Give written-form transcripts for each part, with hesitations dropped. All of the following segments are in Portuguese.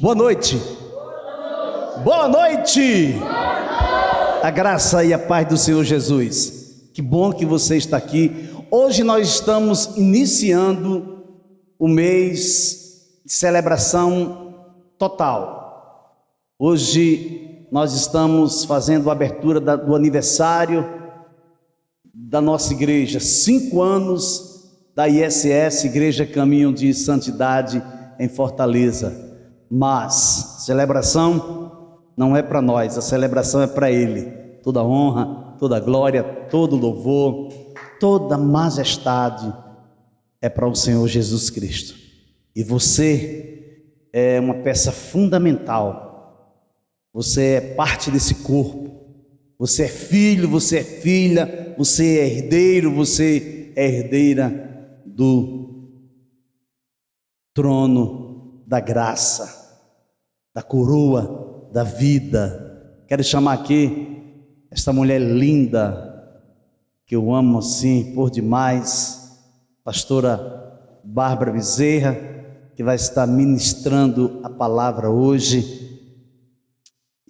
Boa noite. Boa noite. A graça e a paz do Senhor Jesus. Que bom que você está aqui. Hoje nós estamos iniciando o mês de celebração total. Hoje nós estamos fazendo a abertura do aniversário da nossa igreja. 5 anos da ISS, Igreja Caminho de Santidade, em Fortaleza. Mas celebração não é para nós, a celebração é para Ele. Toda honra, toda glória, todo louvor, toda majestade é para o Senhor Jesus Cristo. E você é uma peça fundamental. Você é parte desse corpo. Você é filho, você é filha, você é herdeiro, você é herdeira do trono da graça, da coroa da vida. Quero chamar aqui esta mulher linda, que eu amo assim por demais, pastora Bárbara Bezerra, que vai estar ministrando a palavra hoje.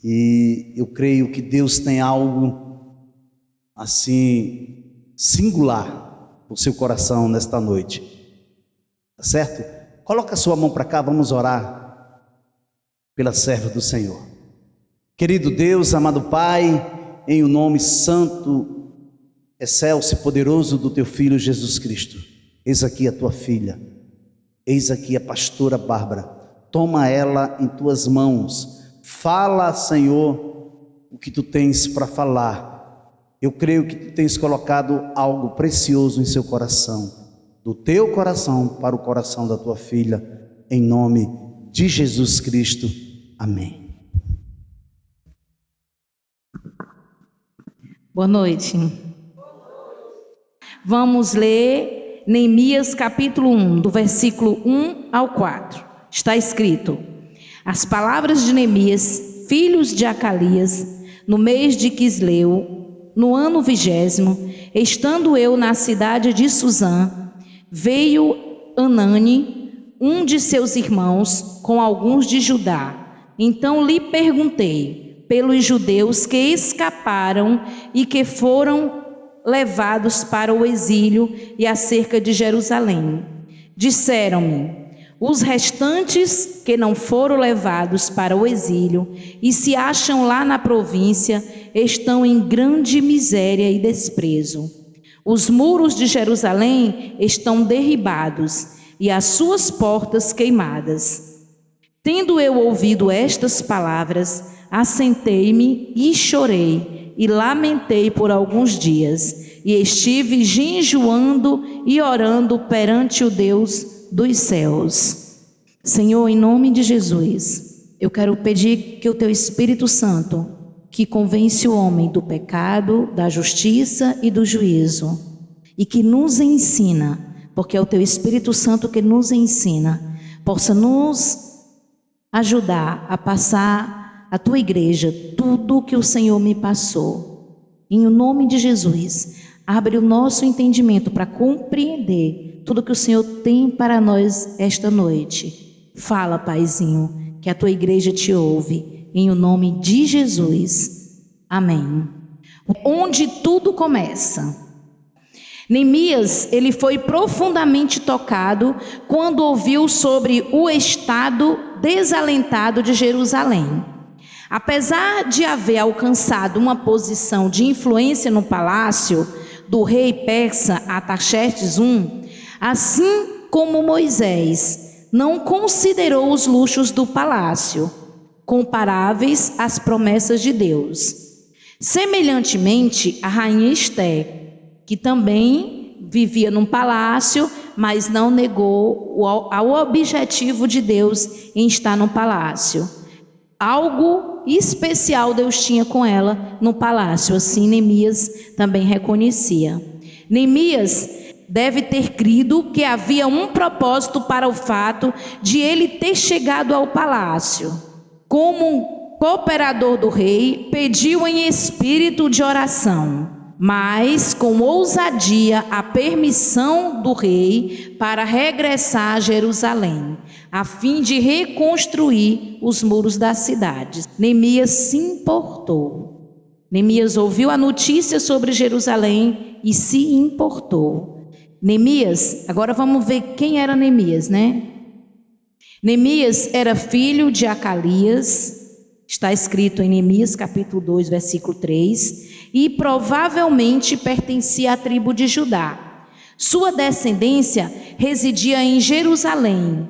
E eu creio que Deus tem algo assim singular no seu coração nesta noite, tá certo? Coloca a sua mão para cá, vamos orar pela serva do Senhor. Querido Deus, amado Pai, em o nome santo, excelso e poderoso do teu Filho Jesus Cristo, eis aqui a tua filha, eis aqui a pastora Bárbara. Toma ela em tuas mãos, fala, Senhor, o que tu tens para falar. Eu creio que tu tens colocado algo precioso em seu coração, do teu coração para o coração da tua filha, em nome de Jesus Cristo, amém. Boa noite. Vamos ler Neemias capítulo 1, do versículo 1 ao 4. Está escrito: as palavras de Neemias, filhos de Acalias, no mês de Quisleu, no ano 20º, estando eu na cidade de Suzã, veio Anani, um de seus irmãos, com alguns de Judá. Então lhe perguntei pelos judeus que escaparam e que foram levados para o exílio e acerca de Jerusalém. Disseram-me: os restantes que não foram levados para o exílio e se acham lá na província estão em grande miséria e desprezo. Os muros de Jerusalém estão derribados e as suas portas queimadas. Tendo eu ouvido estas palavras, assentei-me e chorei e lamentei por alguns dias, e estive jejuando e orando perante o Deus dos céus. Senhor, em nome de Jesus, eu quero pedir que o teu Espírito Santo, que convence o homem do pecado, da justiça e do juízo, e que nos ensina, porque é o teu Espírito Santo que nos ensina, possa nos ajudar a passar à tua igreja tudo o que o Senhor me passou. Em nome de Jesus, abre o nosso entendimento para compreender tudo que o Senhor tem para nós esta noite. Fala, Paizinho, que a tua igreja te ouve. Em o nome de Jesus, amém. Onde tudo começa. Neemias, ele foi profundamente tocado quando ouviu sobre o estado desalentado de Jerusalém. Apesar de haver alcançado uma posição de influência no palácio do rei persa Artaxerxes I, assim como Moisés não considerou os luxos do palácio comparáveis às promessas de Deus. Semelhantemente, a rainha Esté, que também vivia num palácio, mas não negou ao objetivo de Deus em estar no palácio. Algo especial Deus tinha com ela no palácio, assim Neemias também reconhecia. Neemias deve ter crido que havia um propósito para o fato de ele ter chegado ao palácio. Como um cooperador do rei, pediu em espírito de oração: mas com ousadia a permissão do rei para regressar a Jerusalém, a fim de reconstruir os muros da cidade. Neemias se importou. Neemias ouviu a notícia sobre Jerusalém e se importou. Neemias, agora vamos ver quem era Neemias, né? Neemias era filho de Acalias, está escrito em Neemias capítulo 2, versículo 3, e provavelmente pertencia à tribo de Judá. Sua descendência residia em Jerusalém,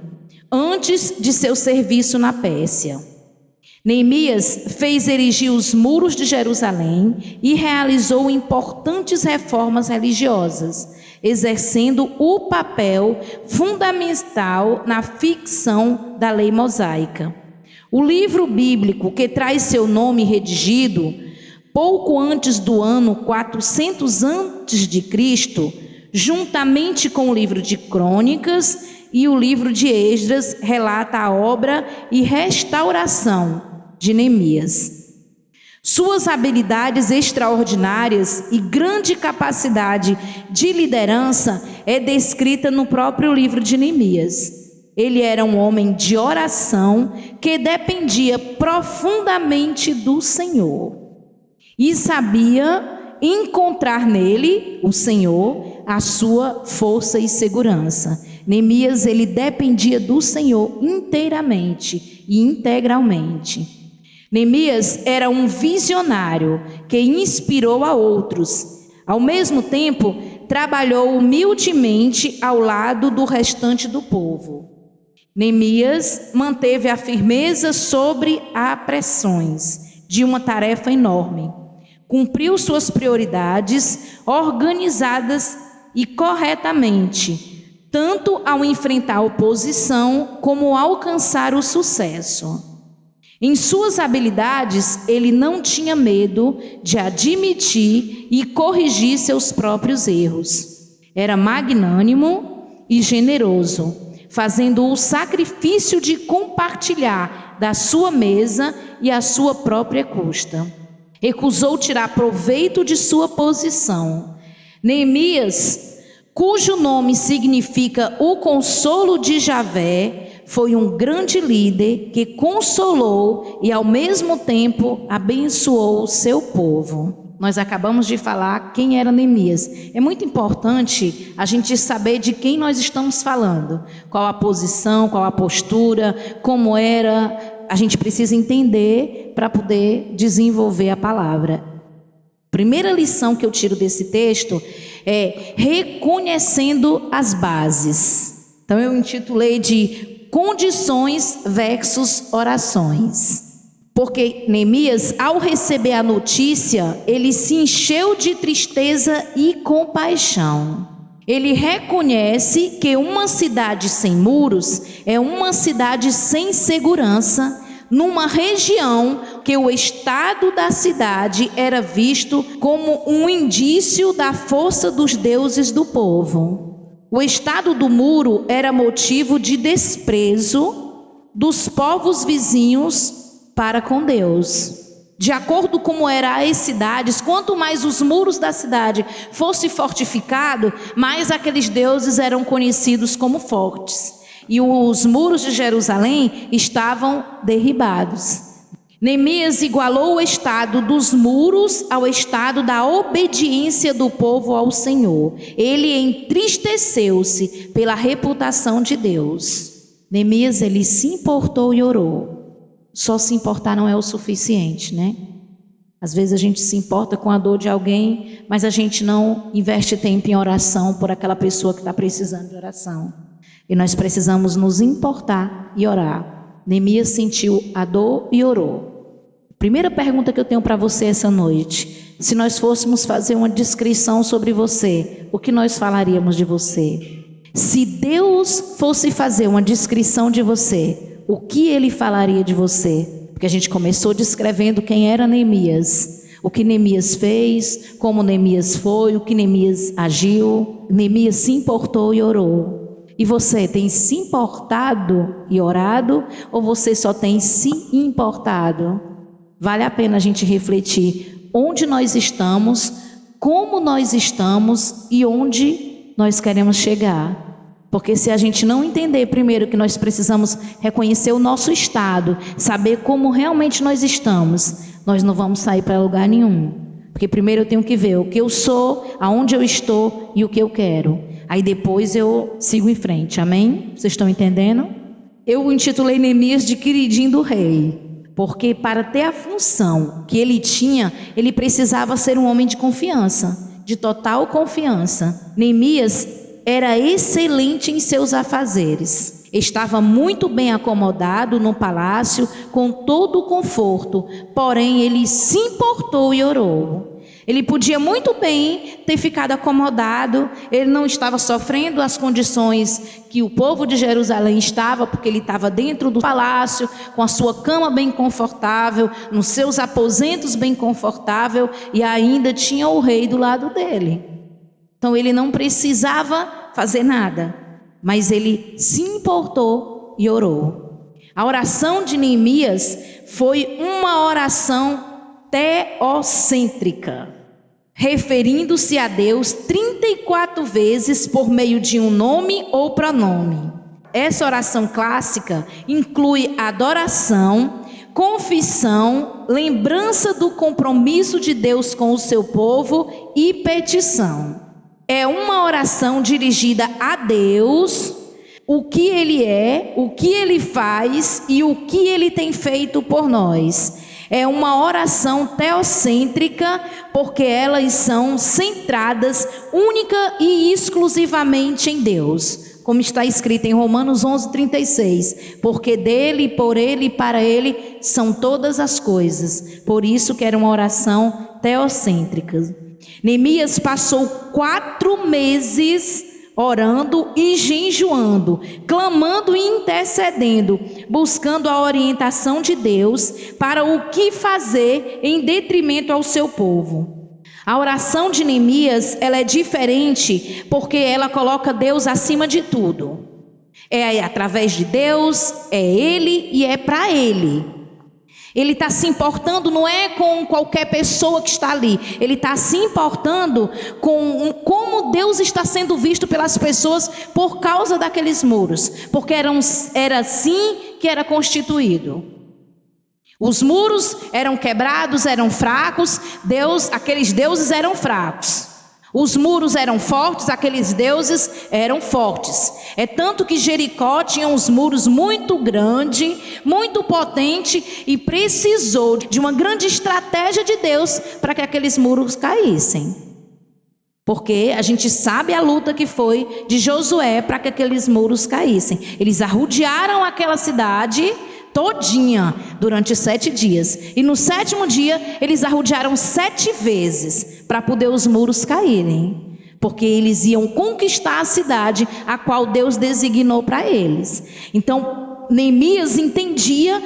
antes de seu serviço na Pérsia. Neemias fez erigir os muros de Jerusalém e realizou importantes reformas religiosas, exercendo o papel fundamental na fixação da lei mosaica. O livro bíblico que traz seu nome redigido pouco antes do ano 400 a.C., juntamente com o livro de Crônicas e o livro de Esdras, relata a obra e restauração de Neemias. Suas habilidades extraordinárias e grande capacidade de liderança é descrita no próprio livro de Neemias. Ele era um homem de oração que dependia profundamente do Senhor e sabia encontrar nele, o Senhor, a sua força e segurança. Neemias, ele dependia do Senhor inteiramente e integralmente. Neemias era um visionário que inspirou a outros. Ao mesmo tempo, trabalhou humildemente ao lado do restante do povo. Neemias manteve a firmeza sobre as pressões de uma tarefa enorme. Cumpriu suas prioridades organizadas e corretamente, tanto ao enfrentar a oposição como ao alcançar o sucesso. Em suas habilidades, ele não tinha medo de admitir e corrigir seus próprios erros. Era magnânimo e generoso, fazendo o sacrifício de compartilhar da sua mesa e à sua própria custa. Recusou tirar proveito de sua posição. Neemias, cujo nome significa o consolo de Javé, foi um grande líder que consolou e ao mesmo tempo abençoou o seu povo. Nós acabamos de falar quem era Neemias. É muito importante a gente saber de quem nós estamos falando. Qual a posição, qual a postura, como era. A gente precisa entender para poder desenvolver a palavra. Primeira lição que eu tiro desse texto é reconhecendo as bases. Então eu intitulei de condições versus orações. Porque Neemias, ao receber a notícia, ele se encheu de tristeza e compaixão. Ele reconhece que uma cidade sem muros é uma cidade sem segurança, numa região que o estado da cidade era visto como um indício da força dos deuses do povo. O estado do muro era motivo de desprezo dos povos vizinhos para com Deus. De acordo com como eram as cidades, quanto mais os muros da cidade fossem fortificados, mais aqueles deuses eram conhecidos como fortes. E os muros de Jerusalém estavam derribados. Neemias igualou o estado dos muros ao estado da obediência do povo ao Senhor. Ele entristeceu-se pela reputação de Deus. Neemias, ele se importou e orou. Só se importar não é o suficiente, né? Às vezes a gente se importa com a dor de alguém, mas a gente não investe tempo em oração por aquela pessoa que está precisando de oração. E nós precisamos nos importar e orar. Neemias sentiu a dor e orou. Primeira pergunta que eu tenho para você essa noite: se nós fôssemos fazer uma descrição sobre você, o que nós falaríamos de você? Se Deus fosse fazer uma descrição de você, o que Ele falaria de você? Porque a gente começou descrevendo quem era Neemias, o que Neemias fez, como Neemias foi, o que Neemias agiu. Neemias se importou e orou. E você tem se importado e orado, ou você só tem se importado? Vale a pena a gente refletir onde nós estamos, como nós estamos e onde nós queremos chegar. Porque se a gente não entender primeiro que nós precisamos reconhecer o nosso estado, saber como realmente nós estamos, nós não vamos sair para lugar nenhum. Porque primeiro eu tenho que ver o que eu sou, aonde eu estou e o que eu quero. Aí depois eu sigo em frente, amém? Vocês estão entendendo? Eu intitulei Neemias de queridinho do rei, porque para ter a função que ele tinha, ele precisava ser um homem de confiança, de total confiança. Neemias era excelente em seus afazeres, estava muito bem acomodado no palácio, com todo o conforto, porém ele se importou e orou. Ele podia muito bem ter ficado acomodado, ele não estava sofrendo as condições que o povo de Jerusalém estava, porque ele estava dentro do palácio, com a sua cama bem confortável, nos seus aposentos bem confortável, e ainda tinha o rei do lado dele. Então ele não precisava fazer nada, mas ele se importou e orou. A oração de Neemias foi uma oração teocêntrica, referindo-se a Deus 34 vezes por meio de um nome ou pronome. Essa oração clássica inclui adoração, confissão, lembrança do compromisso de Deus com o seu povo e petição. É uma oração dirigida a Deus, o que Ele é, o que Ele faz e o que Ele tem feito por nós. É uma oração teocêntrica, porque elas são centradas única e exclusivamente em Deus. Como está escrito em Romanos 11:36, porque dele, por ele e para ele são todas as coisas. Por isso que era uma oração teocêntrica. Neemias passou 4 meses orando e jejuando, clamando e intercedendo, buscando a orientação de Deus para o que fazer em detrimento ao seu povo. A oração de Neemias, ela é diferente porque ela coloca Deus acima de tudo. É através de Deus, é Ele e é para Ele. Ele está se importando, não é com qualquer pessoa que está ali. Ele está se importando com como Deus está sendo visto pelas pessoas por causa daqueles muros. Porque era assim que era constituído. Os muros eram quebrados, eram fracos. Aqueles deuses eram fracos. Os muros eram fortes, aqueles deuses eram fortes. É tanto que Jericó tinha uns muros muito grandes, muito potentes, e precisou de uma grande estratégia de Deus para que aqueles muros caíssem. Porque a gente sabe a luta que foi de Josué para que aqueles muros caíssem. Eles arrodearam aquela cidade todinha durante 7 dias, e no 7º dia eles arrodearam 7 vezes para poder os muros caírem, porque eles iam conquistar a cidade a qual Deus designou para eles. Então Neemias entendia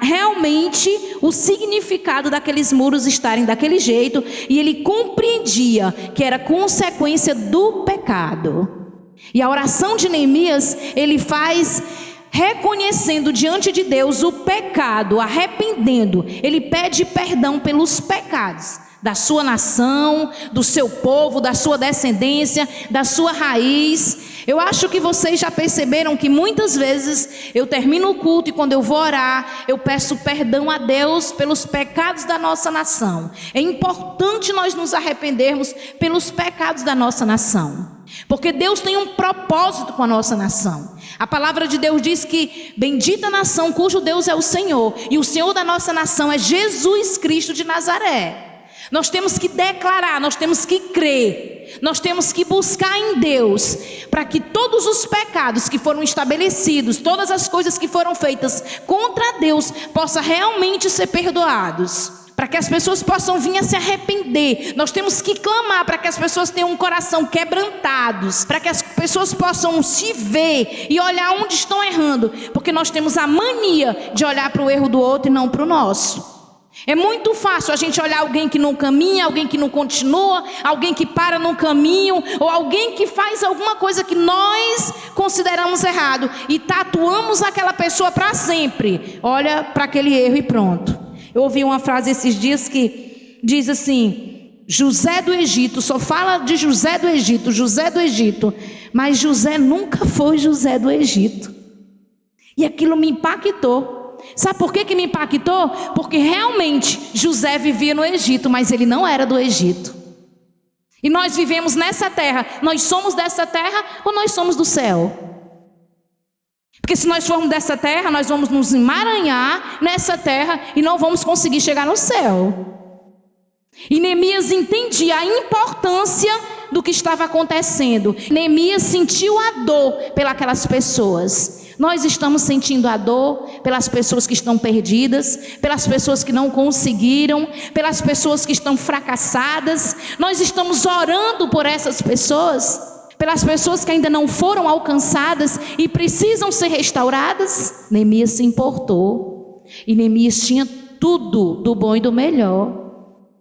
realmente o significado daqueles muros estarem daquele jeito, e ele compreendia que era consequência do pecado. E a oração de Neemias ele faz reconhecendo diante de Deus o pecado, arrependendo. Ele pede perdão pelos pecados da sua nação, do seu povo, da sua descendência, da sua raiz. Eu acho que vocês já perceberam que muitas vezes eu termino o culto e quando eu vou orar, eu peço perdão a Deus pelos pecados da nossa nação. É importante nós nos arrependermos pelos pecados da nossa nação, porque Deus tem um propósito com a nossa nação. A palavra de Deus diz que bendita a nação cujo Deus é o Senhor, e o Senhor da nossa nação é Jesus Cristo de Nazaré. Nós temos que declarar, nós temos que crer, nós temos que buscar em Deus, para que todos os pecados que foram estabelecidos, todas as coisas que foram feitas contra Deus, possam realmente ser perdoados, para que as pessoas possam vir a se arrepender. Nós temos que clamar para que as pessoas tenham um coração quebrantados, para que as pessoas possam se ver e olhar onde estão errando, porque nós temos a mania de olhar para o erro do outro e não para o nosso. É muito fácil a gente olhar alguém que não caminha, alguém que não continua, alguém que para no caminho, ou alguém que faz alguma coisa que nós consideramos errado, e tatuamos aquela pessoa para sempre. Olha para aquele erro e pronto. Eu ouvi uma frase esses dias que diz assim: José do Egito, só fala de José do Egito, José do Egito, mas José nunca foi José do Egito. E aquilo me impactou. Sabe por que me impactou? Porque realmente José vivia no Egito, mas ele não era do Egito. E nós vivemos nessa terra. Nós somos dessa terra ou nós somos do céu? Porque se nós formos dessa terra, nós vamos nos emaranhar nessa terra e não vamos conseguir chegar no céu. E Neemias entendia a importância do que estava acontecendo. Neemias sentiu a dor pelas pessoas. Nós estamos sentindo a dor pelas pessoas que estão perdidas, pelas pessoas que não conseguiram, pelas pessoas que estão fracassadas. Nós estamos orando por essas pessoas, pelas pessoas que ainda não foram alcançadas e precisam ser restauradas. Neemias se importou. E Neemias tinha tudo do bom e do melhor.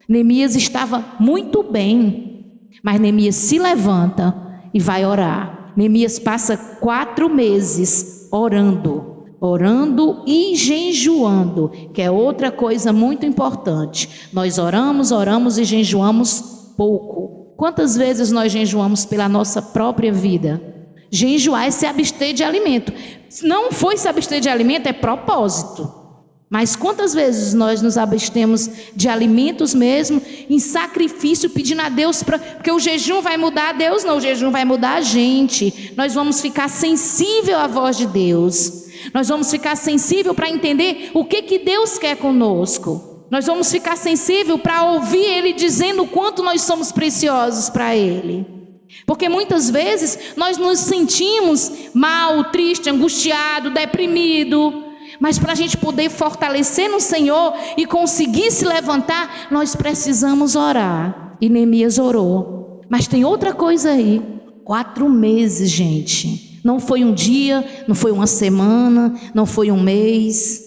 Neemias estava muito bem, mas Neemias se levanta e vai orar. Neemias passa 4 meses orando e jejuando, que é outra coisa muito importante. Nós oramos e jejuamos pouco. Quantas vezes nós jejuamos pela nossa própria vida? Jejuar é se abster de alimento. Se não foi se abster de alimento, é propósito. Mas quantas vezes nós nos abstemos de alimentos mesmo, em sacrifício, pedindo a Deus, porque o jejum vai mudar a Deus? Não, o jejum vai mudar a gente. Nós vamos ficar sensível à voz de Deus. Nós vamos ficar sensível para entender o que Deus quer conosco. Nós vamos ficar sensível para ouvir Ele dizendo o quanto nós somos preciosos para Ele. Porque muitas vezes nós nos sentimos mal, triste, angustiado, deprimido. Mas para a gente poder fortalecer no Senhor e conseguir se levantar, nós precisamos orar. E Neemias orou. Mas tem outra coisa aí. 4 meses, gente. Não foi um dia, não foi uma semana, não foi um mês.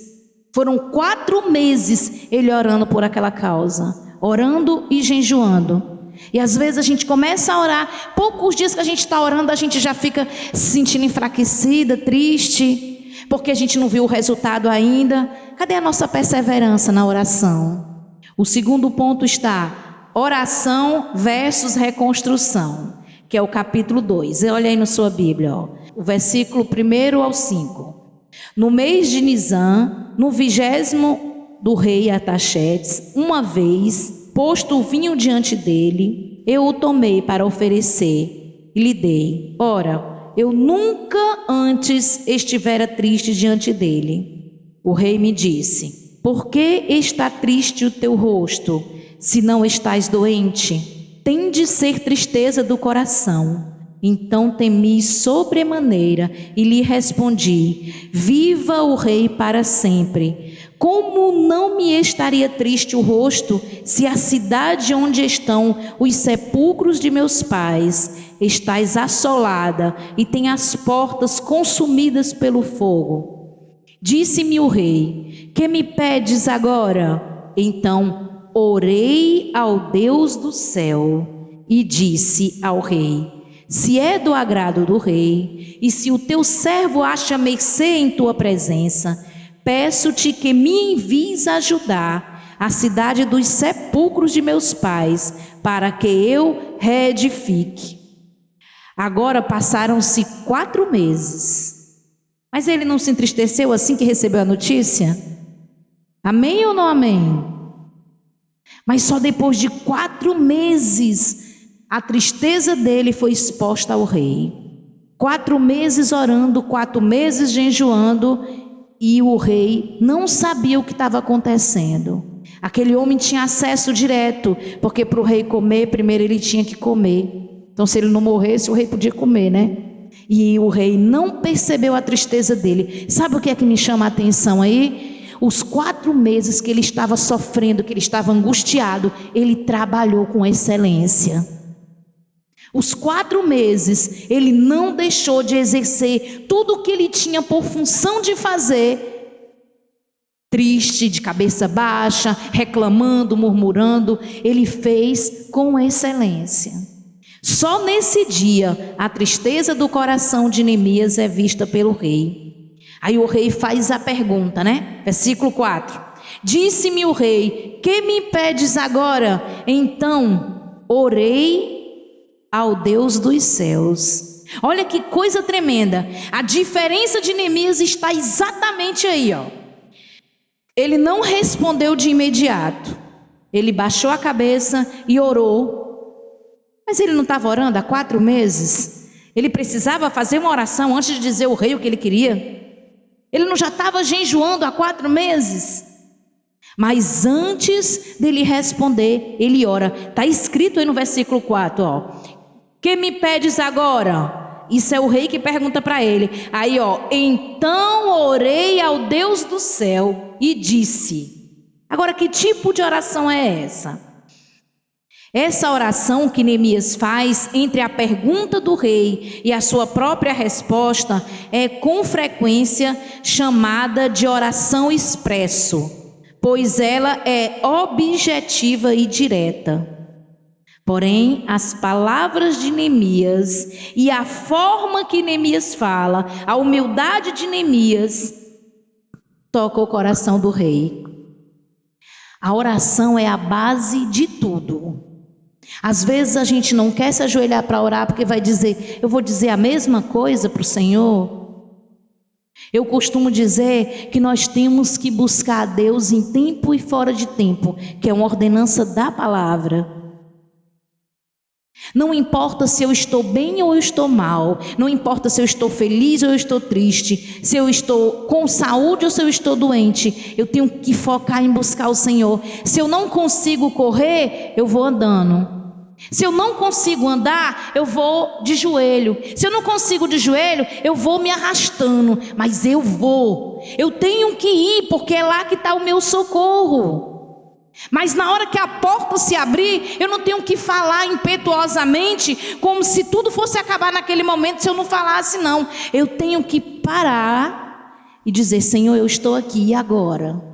Foram 4 meses ele orando por aquela causa. Orando e jejuando. E às vezes a gente começa a orar. Poucos dias que a gente está orando, a gente já fica se sentindo enfraquecida, triste. Porque a gente não viu o resultado ainda. Cadê a nossa perseverança na oração? O segundo ponto está: oração versus reconstrução, que é o capítulo 2. Olha aí na sua Bíblia, ó, o versículo 1 ao 5. No mês de Nisan, no 20º do rei Artaxerxes, uma vez posto o vinho diante dele, eu o tomei para oferecer e lhe dei. Ora, eu nunca antes estivera triste diante dele. O rei me disse: por que está triste o teu rosto, se não estás doente? Tem de ser tristeza do coração. Então temi sobremaneira e lhe respondi: viva o rei para sempre. Como não me estaria triste o rosto, se a cidade onde estão os sepulcros de meus pais estás assolada e tem as portas consumidas pelo fogo? Disse-me o rei: que me pedes agora? Então orei ao Deus do céu e disse ao rei: se é do agrado do rei, e se o teu servo acha mercê em tua presença, peço-te que me envies ajudar a cidade dos sepulcros de meus pais, para que eu reedifique. Agora passaram-se 4 meses. Mas ele não se entristeceu assim que recebeu a notícia? Amém ou não amém? Mas só depois de 4 meses a tristeza dele foi exposta ao rei. 4 meses orando, 4 meses jejuando, e o rei não sabia o que estava acontecendo. Aquele homem tinha acesso direto, porque para o rei comer, primeiro ele tinha que comer. Então se ele não morresse, o rei podia comer, né? E o rei não percebeu a tristeza dele. Sabe o que é que me chama a atenção aí? Os 4 meses que ele estava sofrendo, que ele estava angustiado, ele trabalhou com excelência. Os 4 meses, ele não deixou de exercer tudo o que ele tinha por função de fazer. Triste, de cabeça baixa, reclamando, murmurando, ele fez com excelência. Só nesse dia, a tristeza do coração de Neemias é vista pelo rei. Aí o rei faz a pergunta, né? Versículo 4. Disse-me o rei: que me pedes agora? Então orei ao Deus dos céus. Olha que coisa tremenda. A diferença de Neemias está exatamente aí, ó. Ele não respondeu de imediato. Ele baixou a cabeça e orou. Mas ele não estava orando há 4 meses? Ele precisava fazer uma oração antes de dizer ao rei o que ele queria? Ele não já estava jejuando há 4 meses? Mas antes dele responder, ele ora. Está escrito aí no versículo 4, ó. Que me pedes agora? Isso é o rei que pergunta para ele. Aí, ó. Então orei ao Deus do céu e disse. Agora, que tipo de oração é essa? Essa oração que Neemias faz entre a pergunta do rei e a sua própria resposta é com frequência chamada de oração expresso, pois ela é objetiva e direta. Porém, as palavras de Neemias e a forma que Neemias fala, a humildade de Neemias, toca o coração do rei. A oração é a base de tudo. Às vezes a gente não quer se ajoelhar para orar porque vai dizer, eu vou dizer a mesma coisa para o Senhor. Eu costumo dizer que nós temos que buscar a Deus em tempo e fora de tempo, que é uma ordenança da palavra. Não importa se eu estou bem ou eu estou mal, não importa se eu estou feliz ou eu estou triste, se eu estou com saúde ou se eu estou doente, eu tenho que focar em buscar o Senhor. Se eu não consigo correr, eu vou andando. Se eu não consigo andar, eu vou de joelho. Se eu não consigo de joelho, eu vou me arrastando. Mas eu vou. Eu tenho que ir, porque é lá que está o meu socorro. Mas na hora que a porta se abrir, eu não tenho que falar impetuosamente, como se tudo fosse acabar naquele momento se eu não falasse, não. Eu tenho que parar e dizer, Senhor, eu estou aqui, e agora?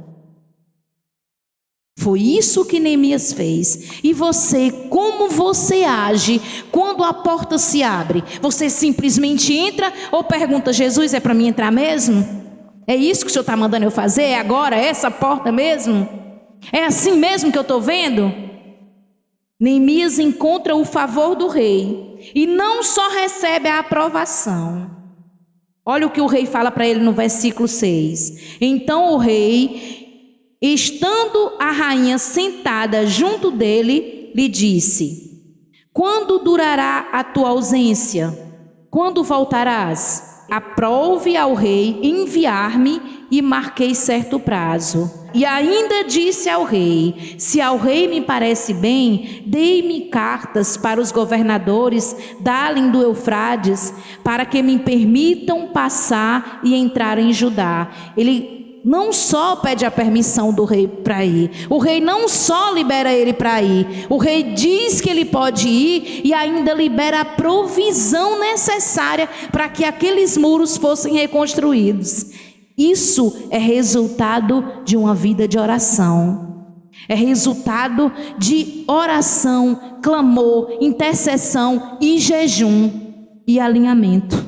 Foi isso que Neemias fez. E você, como você age quando a porta se abre? Você simplesmente entra ou pergunta, Jesus, é para mim entrar mesmo? É isso que o Senhor está mandando eu fazer? É agora, essa porta mesmo? É assim mesmo que eu estou vendo? Neemias encontra o favor do rei e não só recebe a aprovação. Olha o que o rei fala para ele no versículo 6. Então o rei, estando a rainha sentada junto dele, lhe disse, quando durará a tua ausência? Quando voltarás? Aprove ao rei enviar-me e marquei certo prazo. E ainda disse ao rei, se ao rei me parece bem, dei-me cartas para os governadores da além do Eufrades, para que me permitam passar e entrar em Judá. Ele não só pede a permissão do rei para ir, o rei não só libera ele para ir, o rei diz que ele pode ir e ainda libera a provisão necessária para que aqueles muros fossem reconstruídos. Isso é resultado de uma vida de oração, é resultado de oração, clamor, intercessão e jejum e alinhamento.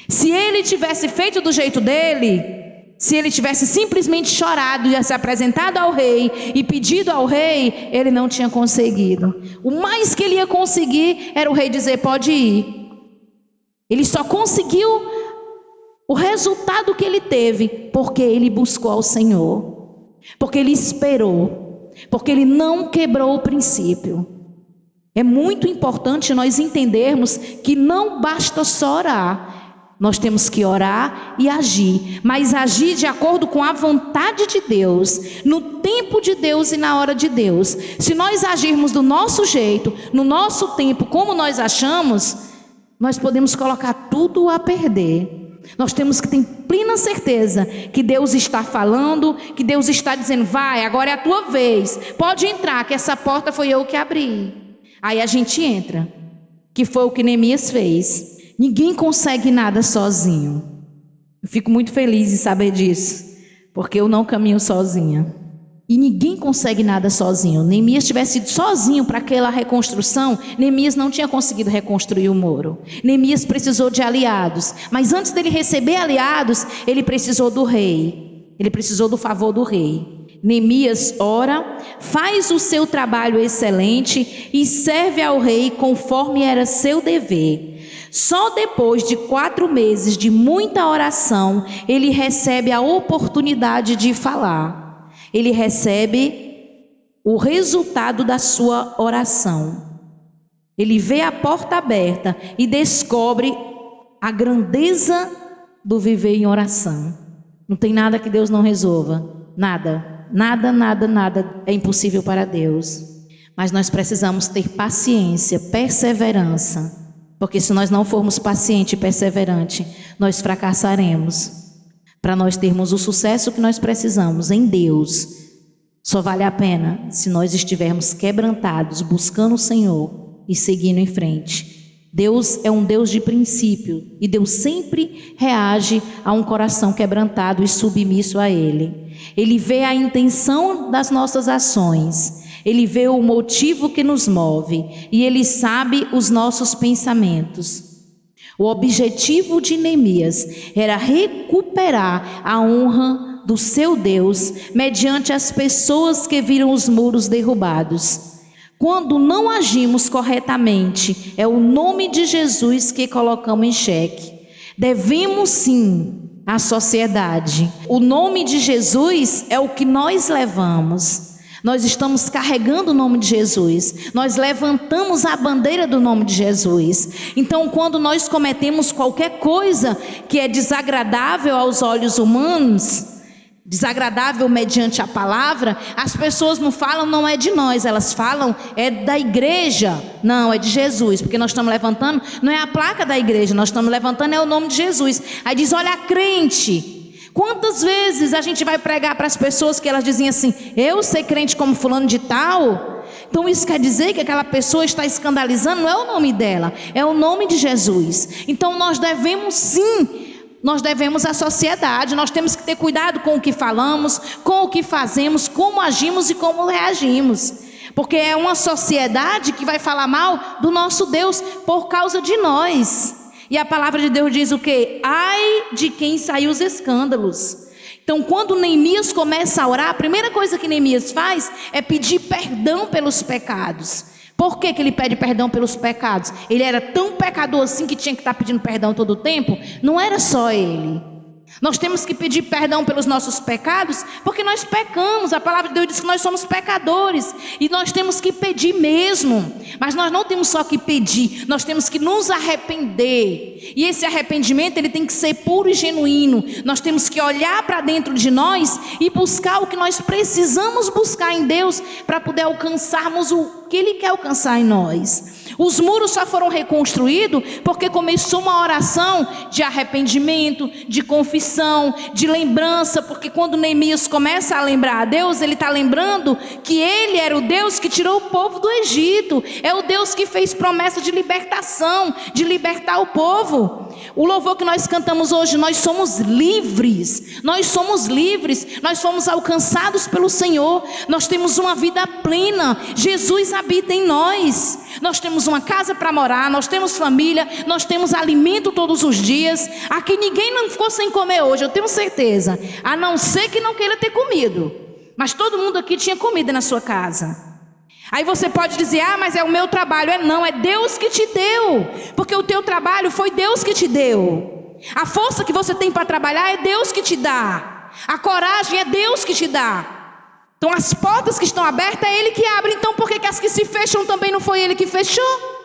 Se ele tivesse feito do jeito dele, se ele tivesse simplesmente chorado e se apresentado ao rei e pedido ao rei, ele não tinha conseguido. O mais que ele ia conseguir era o rei dizer, pode ir. Ele só conseguiu o resultado que ele teve porque ele buscou ao Senhor, porque ele esperou, porque ele não quebrou o princípio. É muito importante nós entendermos que não basta só orar. Nós temos que orar e agir, mas agir de acordo com a vontade de Deus, no tempo de Deus e na hora de Deus. Se nós agirmos do nosso jeito, no nosso tempo, como nós achamos, nós podemos colocar tudo a perder. Nós temos que ter plena certeza que Deus está falando, que Deus está dizendo, vai, agora é a tua vez, pode entrar, que essa porta foi eu que abri. Aí a gente entra, que foi o que Neemias fez. Ninguém consegue nada sozinho. Eu fico muito feliz em saber disso, porque eu não caminho sozinha. E ninguém consegue nada sozinho. Neemias tivesse ido sozinho para aquela reconstrução, Neemias não tinha conseguido reconstruir o muro. Neemias precisou de aliados, mas antes dele receber aliados, ele precisou do rei. Ele precisou do favor do rei. Neemias ora, faz o seu trabalho excelente e serve ao rei conforme era seu dever. Só depois de 4 meses de muita oração, ele recebe a oportunidade de falar. Ele recebe o resultado da sua oração. Ele vê a porta aberta e descobre a grandeza do viver em oração. Não tem nada que Deus não resolva. Nada. Nada é impossível para Deus. Mas nós precisamos ter paciência, perseverança. Porque se nós não formos pacientes e perseverantes, nós fracassaremos. Para nós termos o sucesso que nós precisamos em Deus, só vale a pena se nós estivermos quebrantados, buscando o Senhor e seguindo em frente. Deus é um Deus de princípio e Deus sempre reage a um coração quebrantado e submisso a Ele. Ele vê a intenção das nossas ações, Ele vê o motivo que nos move e Ele sabe os nossos pensamentos. O objetivo de Neemias era recuperar a honra do seu Deus mediante as pessoas que viram os muros derrubados. Quando não agimos corretamente, é o nome de Jesus que colocamos em xeque. Devemos sim à sociedade. O nome de Jesus é o que nós levamos. Nós estamos carregando o nome de Jesus. Nós levantamos a bandeira do nome de Jesus. Então, quando nós cometemos qualquer coisa que é desagradável aos olhos humanos, desagradável mediante a palavra, as pessoas não falam, não é de nós, elas falam, é da igreja. Não, é de Jesus, porque nós estamos levantando, não é a placa da igreja, nós estamos levantando é o nome de Jesus. Aí diz, olha, crente. Quantas vezes a gente vai pregar para as pessoas que elas dizem assim, eu ser crente como fulano de tal? Então isso quer dizer que aquela pessoa está escandalizando, não é o nome dela, é o nome de Jesus. Então nós devemos sim, nós devemos à sociedade, nós temos que ter cuidado com o que falamos, com o que fazemos, como agimos e como reagimos. Porque é uma sociedade que vai falar mal do nosso Deus por causa de nós. E a palavra de Deus diz o quê? Ai de quem saiu os escândalos. Então quando Neemias começa a orar, a primeira coisa que Neemias faz é pedir perdão pelos pecados. Por que ele pede perdão pelos pecados? Ele era tão pecador assim que tinha que estar pedindo perdão todo o tempo? Não era só ele. Nós temos que pedir perdão pelos nossos pecados, porque nós pecamos. A palavra de Deus diz que nós somos pecadores e nós temos que pedir mesmo. Mas nós não temos só que pedir, nós temos que nos arrepender. E esse arrependimento ele tem que ser puro e genuíno. Nós temos que olhar para dentro de nós e buscar o que nós precisamos buscar em Deus para poder alcançarmos o que Ele quer alcançar em nós. Os muros só foram reconstruídos porque começou uma oração de arrependimento, de confissão, de lembrança, porque quando Neemias começa a lembrar a Deus, ele está lembrando que Ele era o Deus que tirou o povo do Egito, é o Deus que fez promessa de libertação, de libertar o povo. O louvor que nós cantamos hoje, nós somos livres, nós fomos alcançados pelo Senhor, nós temos uma vida plena, Jesus habita em nós, nós temos uma casa para morar, nós temos família, nós temos alimento todos os dias. Aqui ninguém não ficou sem comer hoje, eu tenho certeza, a não ser que não queira ter comido, mas todo mundo aqui tinha comida na sua casa. Aí você pode dizer, mas é o meu trabalho. Não, é Deus que te deu, porque o teu trabalho foi Deus que te deu. A força que você tem para trabalhar é Deus que te dá, a coragem é Deus que te dá. Então as portas que estão abertas é Ele que abre. Então por que as que se fecham também não foi Ele que fechou?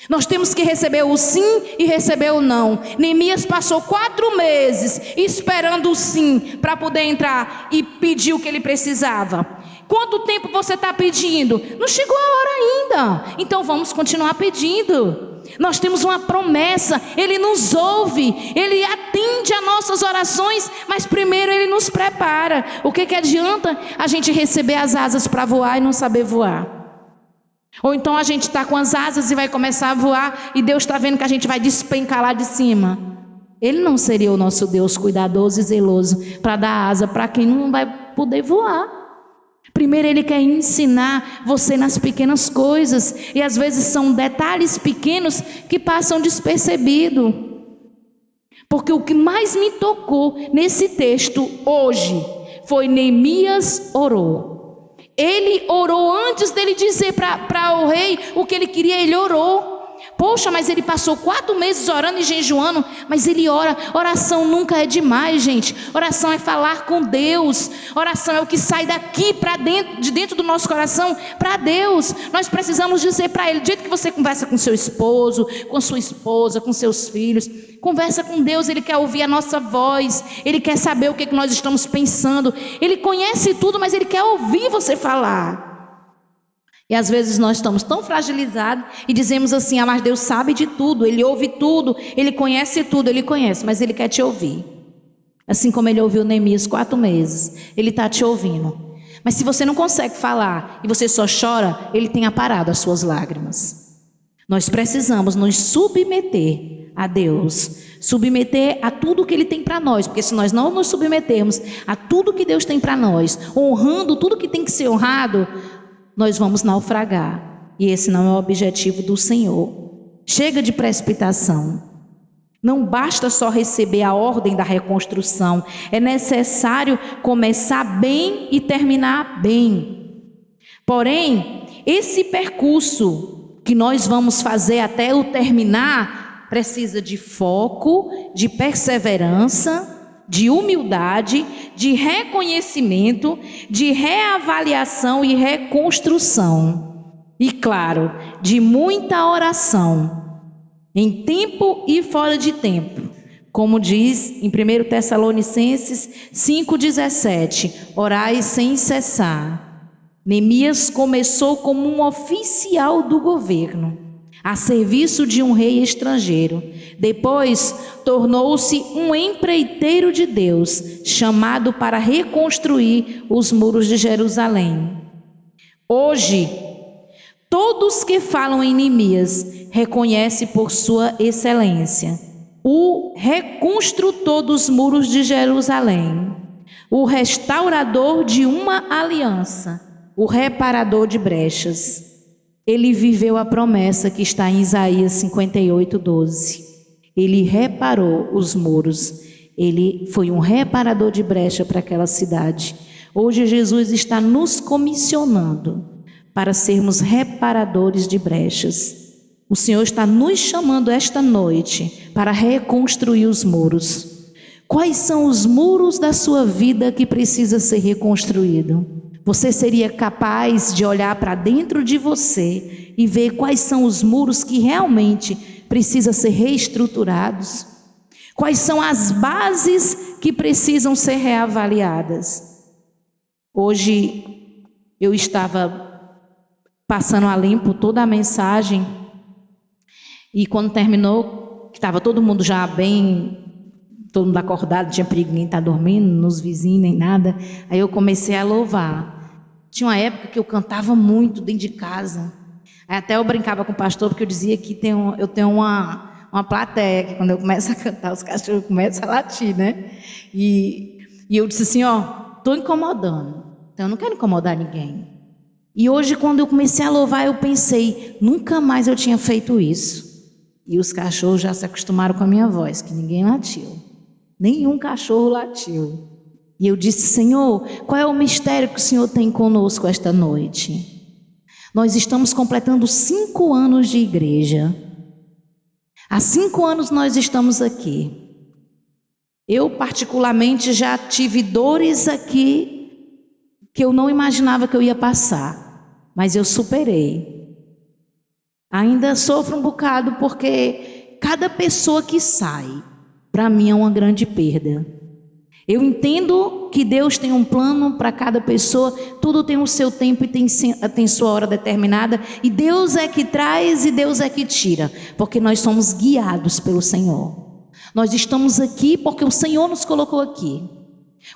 Nós temos que receber o sim e receber o não. Neemias passou 4 meses esperando o sim para poder entrar e pedir o que ele precisava. Quanto tempo você está pedindo? Não chegou a hora ainda. Então vamos continuar pedindo. Nós temos uma promessa, Ele nos ouve, Ele atende a nossas orações, mas primeiro Ele nos prepara. O que adianta a gente receber as asas para voar e não saber voar? Ou então a gente está com as asas e vai começar a voar e Deus está vendo que a gente vai despencar lá de cima. Ele não seria o nosso Deus cuidadoso e zeloso para dar asa para quem não vai poder voar? Primeiro Ele quer ensinar você nas pequenas coisas, e às vezes são detalhes pequenos que passam despercebido. Porque o que mais me tocou nesse texto hoje foi Neemias orou. Ele orou antes dele dizer para o rei o que ele queria, ele orou. Poxa, mas ele passou 4 meses orando e jejuando, mas ele ora. Oração nunca é demais, gente. Oração é falar com Deus. Oração é o que sai daqui para dentro, de dentro do nosso coração, para Deus. Nós precisamos dizer para Ele, do jeito que você conversa com seu esposo, com sua esposa, com seus filhos, conversa com Deus. Ele quer ouvir a nossa voz, Ele quer saber o que nós estamos pensando. Ele conhece tudo, mas Ele quer ouvir você falar. E às vezes nós estamos tão fragilizados e dizemos assim: ah, mas Deus sabe de tudo, Ele ouve tudo, Ele conhece tudo. Ele conhece, mas Ele quer te ouvir. Assim como Ele ouviu Neemias 4 meses, Ele está te ouvindo. Mas se você não consegue falar e você só chora, Ele tem aparado as suas lágrimas. Nós precisamos nos submeter a Deus, submeter a tudo que Ele tem para nós, porque se nós não nos submetermos a tudo que Deus tem para nós, honrando tudo que tem que ser honrado, nós vamos naufragar, e esse não é o objetivo do Senhor. Chega de precipitação. Não basta só receber a ordem da reconstrução, é necessário começar bem e terminar bem. Porém, esse percurso que nós vamos fazer até o terminar precisa de foco, de perseverança, de humildade, de reconhecimento, de reavaliação e reconstrução. E claro, de muita oração, em tempo e fora de tempo. Como diz em 1 Tessalonicenses 5,17, orai sem cessar. Neemias começou como um oficial do governo, a serviço de um rei estrangeiro. Depois tornou-se um empreiteiro de Deus, chamado para reconstruir os muros de Jerusalém. Hoje, todos que falam em Neemias reconhecem por sua excelência o reconstrutor dos muros de Jerusalém, o restaurador de uma aliança, o reparador de brechas. Ele viveu a promessa que está em Isaías 58:12. Ele reparou os muros. Ele foi um reparador de brecha para aquela cidade. Hoje Jesus está nos comissionando para sermos reparadores de brechas. O Senhor está nos chamando esta noite para reconstruir os muros. Quais são os muros da sua vida que precisa ser reconstruído? Você seria capaz de olhar para dentro de você e ver quais são os muros que realmente precisam ser reestruturados? Quais são as bases que precisam ser reavaliadas? Hoje eu estava passando a limpo toda a mensagem e quando terminou, que estava todo mundo já bem, todo mundo acordado, não tinha perigo, ninguém está dormindo, nos vizinhos nem nada. Aí eu comecei a louvar. Tinha uma época que eu cantava muito dentro de casa. Aí até eu brincava com o pastor, porque eu dizia que eu tenho uma plateia, que quando eu começo a cantar, os cachorros começam a latir, né? E eu disse assim, estou incomodando, então eu não quero incomodar ninguém. E hoje, quando eu comecei a louvar, eu pensei, nunca mais eu tinha feito isso. E os cachorros já se acostumaram com a minha voz, que ninguém latiu. Nenhum cachorro latiu. E eu disse, Senhor, qual é o mistério que o Senhor tem conosco esta noite? Nós estamos completando 5 anos de igreja. Há 5 anos nós estamos aqui. Eu particularmente já tive dores aqui que eu não imaginava que eu ia passar, mas eu superei. Ainda sofro um bocado porque cada pessoa que sai, para mim é uma grande perda. Eu entendo que Deus tem um plano para cada pessoa, tudo tem o seu tempo e tem sua hora determinada, e Deus é que traz e Deus é que tira, porque nós somos guiados pelo Senhor. Nós estamos aqui porque o Senhor nos colocou aqui.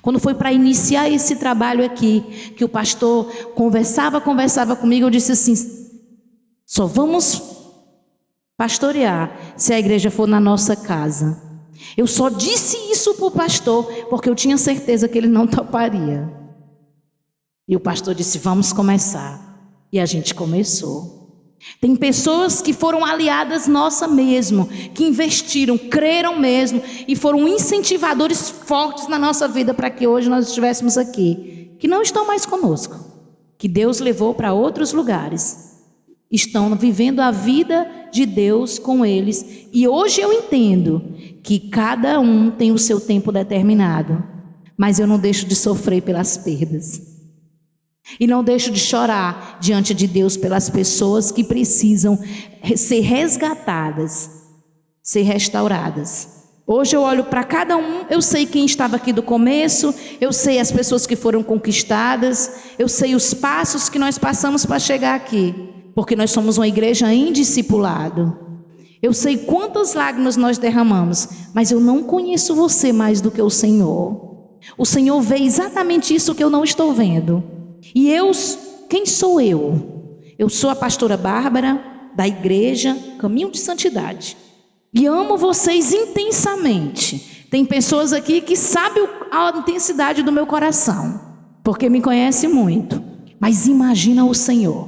Quando foi para iniciar esse trabalho aqui, que o pastor conversava comigo, eu disse assim, só vamos pastorear se a igreja for na nossa casa. Eu só disse isso para o pastor porque eu tinha certeza que ele não toparia. E o pastor disse, vamos começar. E a gente começou. Tem pessoas que foram aliadas nossa mesmo, que investiram, creram mesmo e foram incentivadores fortes na nossa vida para que hoje nós estivéssemos aqui, que não estão mais conosco, que Deus levou para outros lugares, estão vivendo a vida de Deus com eles. E hoje eu entendo que cada um tem o seu tempo determinado, mas eu não deixo de sofrer pelas perdas. E não deixo de chorar diante de Deus pelas pessoas que precisam ser resgatadas, ser restauradas. Hoje eu olho para cada um, eu sei quem estava aqui do começo, eu sei as pessoas que foram conquistadas, eu sei os passos que nós passamos para chegar aqui, porque nós somos uma igreja em discipulado. Eu sei quantas lágrimas nós derramamos, mas eu não conheço você mais do que o Senhor. O Senhor vê exatamente isso que eu não estou vendo. E quem sou eu? Eu sou a pastora Bárbara, da igreja Caminho de Santidade. E amo vocês intensamente. Tem pessoas aqui que sabem a intensidade do meu coração, porque me conhecem muito. Mas imagina o Senhor.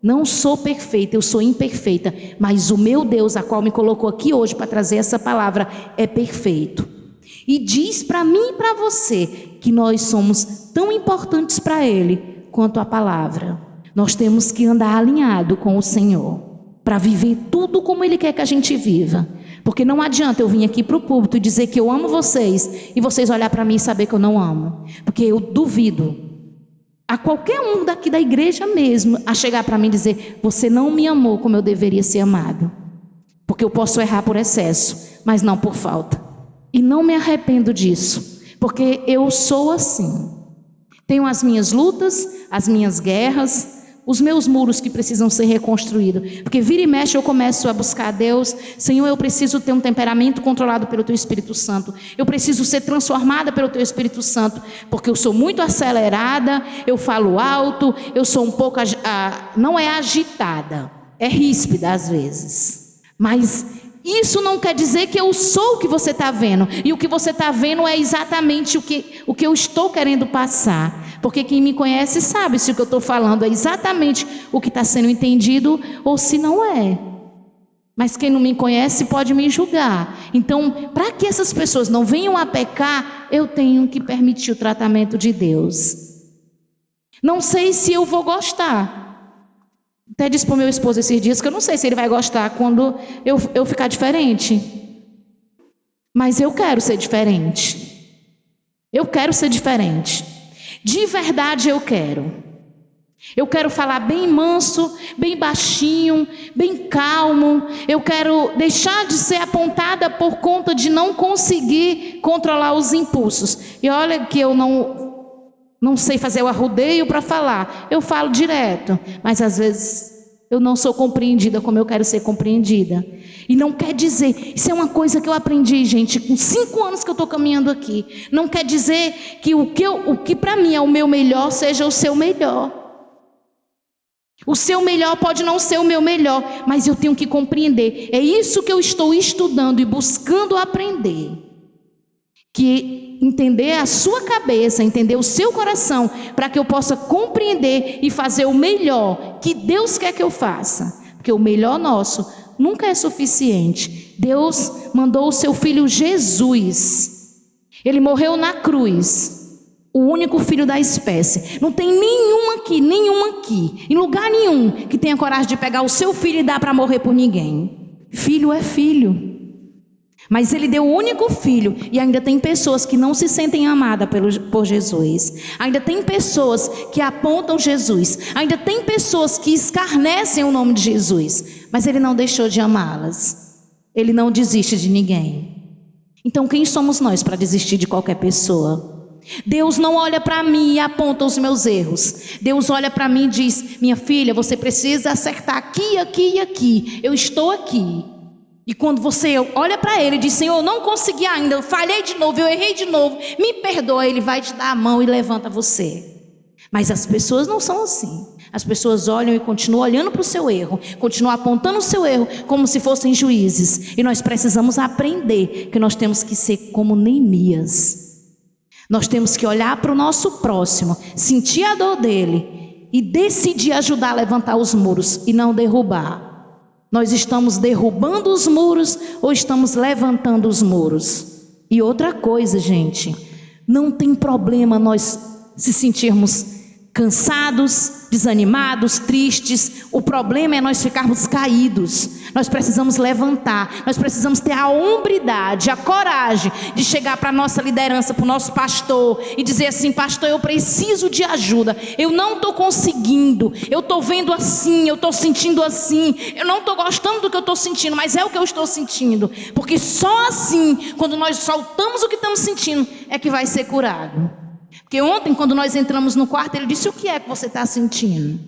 Não sou perfeita, eu sou imperfeita, mas o meu Deus, a qual me colocou aqui hoje para trazer essa palavra, é perfeito. E diz para mim e para você que nós somos tão importantes para Ele quanto a palavra. Nós temos que andar alinhado com o Senhor para viver tudo como Ele quer que a gente viva. Porque não adianta eu vir aqui para o púlpito e dizer que eu amo vocês e vocês olhar para mim e saber que eu não amo. Porque eu duvido a qualquer um daqui da igreja mesmo a chegar para mim e dizer: você não me amou como eu deveria ser amado. Porque eu posso errar por excesso, mas não por falta. E não me arrependo disso, porque eu sou assim. Tenho as minhas lutas, as minhas guerras, os meus muros que precisam ser reconstruídos. Porque vira e mexe eu começo a buscar a Deus. Senhor, eu preciso ter um temperamento controlado pelo Teu Espírito Santo. Eu preciso ser transformada pelo Teu Espírito Santo. Porque eu sou muito acelerada, eu falo alto, eu sou um pouco, não é agitada, é ríspida às vezes. Mas isso não quer dizer que eu sou o que você está vendo. E o que você está vendo é exatamente o que eu estou querendo passar. Porque quem me conhece sabe se o que eu estou falando é exatamente o que está sendo entendido ou se não é. Mas quem não me conhece pode me julgar. Então, para que essas pessoas não venham a pecar, eu tenho que permitir o tratamento de Deus. Não sei se eu vou gostar. Até disse para o meu esposo esses dias que eu não sei se ele vai gostar quando eu ficar diferente. Mas eu quero ser diferente. Eu quero ser diferente. De verdade eu quero. Eu quero falar bem manso, bem baixinho, bem calmo. Eu quero deixar de ser apontada por conta de não conseguir controlar os impulsos. E olha que eu não sei fazer o arrudeio para falar. Eu falo direto, mas às vezes eu não sou compreendida como eu quero ser compreendida. E não quer dizer, isso é uma coisa que eu aprendi, gente, com 5 anos que eu estou caminhando aqui. Não quer dizer que o que para mim é o meu melhor seja o seu melhor. O seu melhor pode não ser o meu melhor, mas eu tenho que compreender. É isso que eu estou estudando e buscando aprender. Que entender a sua cabeça, entender o seu coração, para que eu possa compreender e fazer o melhor que Deus quer que eu faça. Porque o melhor nosso nunca é suficiente. Deus mandou o seu filho Jesus. Ele morreu na cruz. O único filho da espécie. Não tem nenhum aqui, em lugar nenhum, que tenha coragem de pegar o seu filho e dar para morrer por ninguém. Filho é filho. Mas ele deu o único filho. E ainda tem pessoas que não se sentem amadas por Jesus. Ainda tem pessoas que apontam Jesus. Ainda tem pessoas que escarnecem o nome de Jesus. Mas ele não deixou de amá-las. Ele não desiste de ninguém. Então quem somos nós para desistir de qualquer pessoa? Deus não olha para mim e aponta os meus erros. Deus olha para mim e diz: minha filha, você precisa acertar aqui, aqui e aqui. Eu estou aqui. E quando você olha para Ele e diz: Senhor, eu não consegui ainda, eu falhei de novo, eu errei de novo, me perdoa, Ele vai te dar a mão e levanta você. Mas as pessoas não são assim. As pessoas olham e continuam olhando para o seu erro, continuam apontando o seu erro como se fossem juízes. E nós precisamos aprender que nós temos que ser como Neemias. Nós temos que olhar para o nosso próximo, sentir a dor dele e decidir ajudar a levantar os muros e não derrubar. Nós estamos derrubando os muros ou estamos levantando os muros? E outra coisa, gente, não tem problema nós se sentirmos cansados, desanimados, tristes. O problema é nós ficarmos caídos. Nós precisamos levantar, nós precisamos ter a hombridade, a coragem de chegar para a nossa liderança, para o nosso pastor e dizer assim: pastor, eu preciso de ajuda, eu não estou conseguindo, eu estou vendo assim, eu estou sentindo assim, eu não estou gostando do que eu estou sentindo, mas é o que eu estou sentindo, porque só assim, quando nós soltamos o que estamos sentindo, é que vai ser curado. Porque ontem, quando nós entramos no quarto, ele disse: o que é que você está sentindo?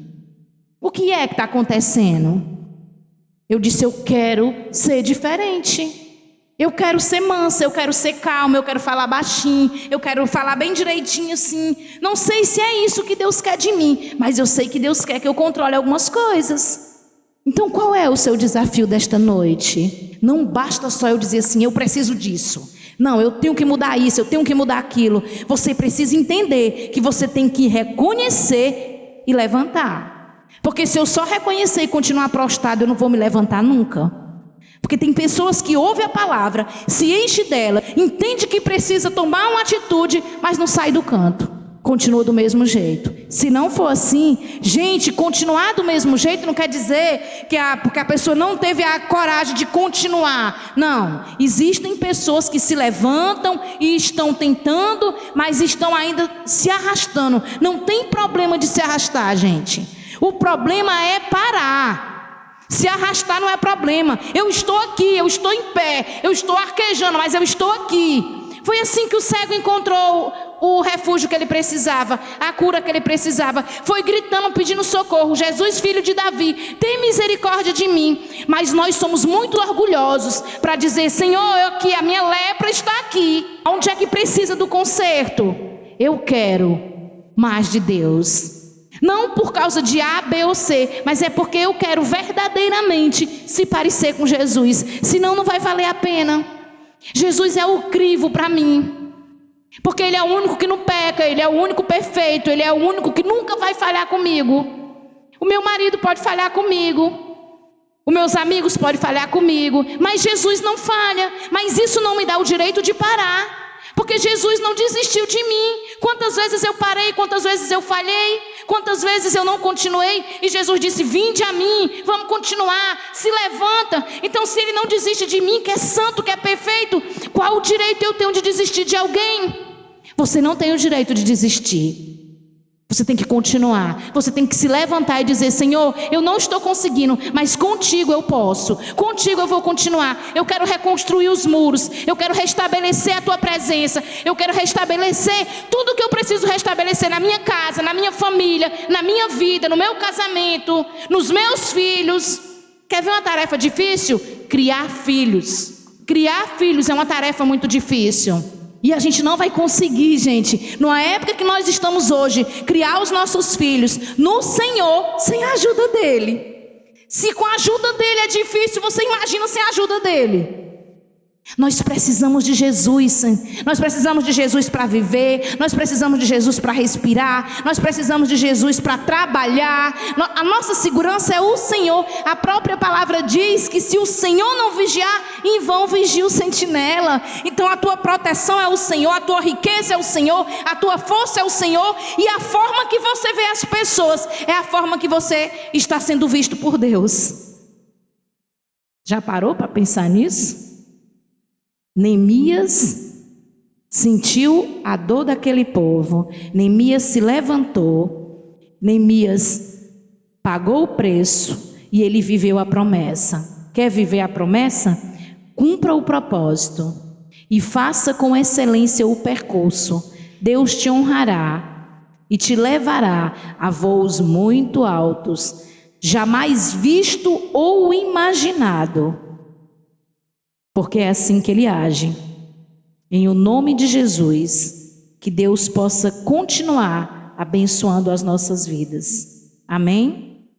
O que é que está acontecendo? Eu disse: eu quero ser diferente. Eu quero ser mansa, eu quero ser calma, eu quero falar baixinho, eu quero falar bem direitinho assim. Não sei se é isso que Deus quer de mim, mas eu sei que Deus quer que eu controle algumas coisas. Então qual é o seu desafio desta noite? Não basta só eu dizer assim: eu preciso disso. Não, eu tenho que mudar isso, eu tenho que mudar aquilo. Você precisa entender que você tem que reconhecer e levantar. Porque se eu só reconhecer e continuar prostrado, eu não vou me levantar nunca. Porque tem pessoas que ouvem a palavra, se enche dela, entende que precisa tomar uma atitude, mas não sai do canto. Continua do mesmo jeito. Se não for assim, gente, continuar do mesmo jeito não quer dizer que porque a pessoa não teve a coragem de continuar. Não, existem pessoas que se levantam e estão tentando, mas estão ainda se arrastando. Não tem problema de se arrastar, gente. O problema é parar. Se arrastar não é problema. Eu estou aqui, eu estou em pé, eu estou arquejando, mas eu estou aqui. Foi assim que o cego encontrou o refúgio que ele precisava, a cura que ele precisava. Foi gritando, pedindo socorro: Jesus, filho de Davi, tem misericórdia de mim. Mas nós somos muito orgulhosos para dizer: Senhor, aqui, a minha lepra está aqui. Onde é que precisa do conserto? Eu quero mais de Deus. Não por causa de A, B ou C, mas é porque eu quero verdadeiramente se parecer com Jesus. Senão não vai valer a pena. Jesus é o crivo para mim, porque Ele é o único que não peca, Ele é o único perfeito, Ele é o único que nunca vai falhar comigo. O meu marido pode falhar comigo, os meus amigos podem falhar comigo, mas Jesus não falha. Mas isso não me dá o direito de parar, porque Jesus não desistiu de mim. Quantas vezes eu parei, quantas vezes eu falhei, quantas vezes eu não continuei, e Jesus disse: vinde a mim, vamos continuar, se levanta. Então se Ele não desiste de mim, que é santo, que é perfeito, qual o direito eu tenho de desistir de alguém? Você não tem o direito de desistir. Você tem que continuar, você tem que se levantar e dizer: Senhor, eu não estou conseguindo, mas contigo eu posso, contigo eu vou continuar. Eu quero reconstruir os muros, eu quero restabelecer a tua presença, eu quero restabelecer tudo que eu preciso restabelecer na minha casa, na minha família, na minha vida, no meu casamento, nos meus filhos. Quer ver uma tarefa difícil? Criar filhos. Criar filhos é uma tarefa muito difícil. E a gente não vai conseguir, gente, numa época que nós estamos hoje, criar os nossos filhos no Senhor, sem a ajuda dEle. Se com a ajuda dEle é difícil, você imagina sem a ajuda dEle. Nós precisamos de Jesus, nós precisamos de Jesus para viver, nós precisamos de Jesus para respirar, nós precisamos de Jesus para trabalhar. A nossa segurança é o Senhor. A própria palavra diz que se o Senhor não vigiar, em vão vigia o sentinela. Então a tua proteção é o Senhor, a tua riqueza é o Senhor, a tua força é o Senhor, e a forma que você vê as pessoas é a forma que você está sendo visto por Deus. Já parou para pensar nisso? Neemias sentiu a dor daquele povo. Neemias se levantou. Neemias pagou o preço e ele viveu a promessa. Quer viver a promessa? Cumpra o propósito e faça com excelência o percurso. Deus te honrará e te levará a voos muito altos, jamais visto ou imaginado. Porque é assim que Ele age. Em o nome de Jesus, que Deus possa continuar abençoando as nossas vidas. Amém?